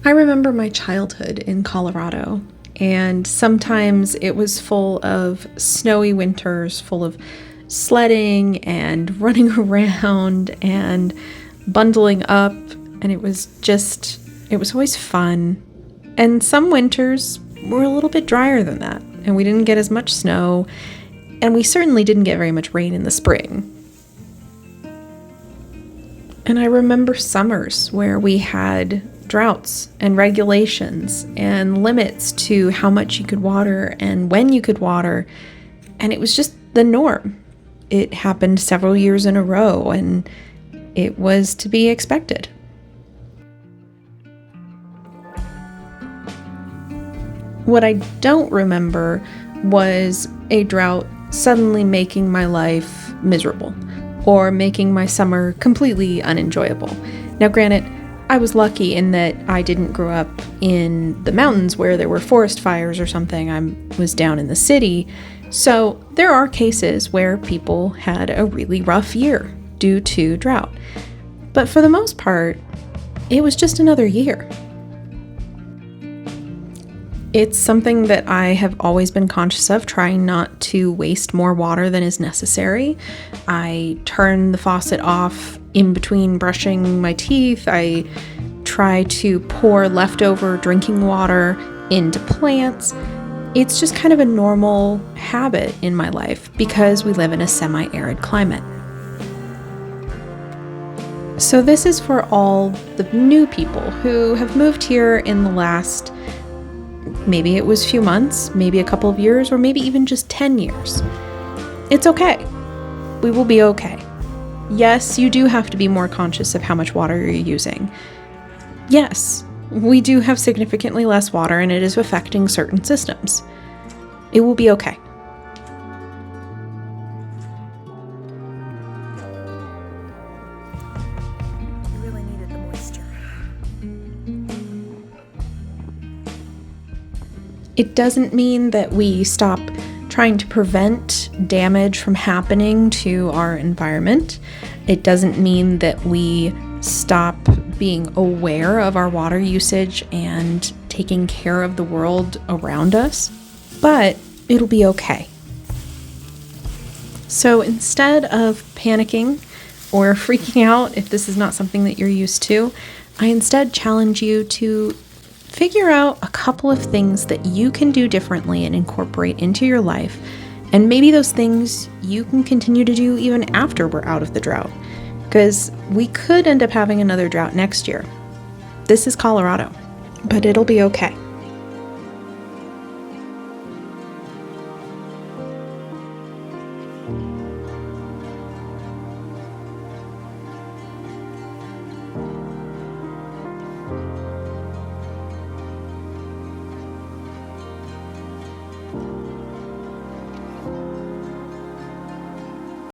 I remember my childhood in Colorado, and sometimes it was full of snowy winters, full of sledding and running around and bundling up, and it was always fun. And some winters were a little bit drier than that, and we didn't get as much snow, and we certainly didn't get very much rain in the spring. And I remember summers where we had droughts and regulations and limits to how much you could water and when you could water, and it was just the norm. It happened several years in a row, and it was to be expected. What I don't remember was a drought suddenly making my life miserable or making my summer completely unenjoyable. Now, granted, I was lucky in that I didn't grow up in the mountains where there were forest fires or something. I was down in the city. So there are cases where people had a really rough year due to drought. But for the most part, it was just another year. It's something that I have always been conscious of, trying not to waste more water than is necessary. I turn the faucet off in between brushing my teeth. I try to pour leftover drinking water into plants. It's just kind of a normal habit in my life because we live in a semi-arid climate. So this is for all the new people who have moved here in the last, maybe it was a few months, maybe a couple of years, or maybe even just 10 years. It's okay. We will be okay. Yes, you do have to be more conscious of how much water you're using. Yes, we do have significantly less water and it is affecting certain systems. It will be okay. You really needed the moisture. It doesn't mean that we stop trying to prevent damage from happening to our environment. It doesn't mean that we stop being aware of our water usage and taking care of the world around us, but it'll be okay. So instead of panicking or freaking out if this is not something that you're used to, I instead challenge you to figure out a couple of things that you can do differently and incorporate into your life. And maybe those things you can continue to do even after we're out of the drought, because we could end up having another drought next year. This is Colorado, but it'll be okay.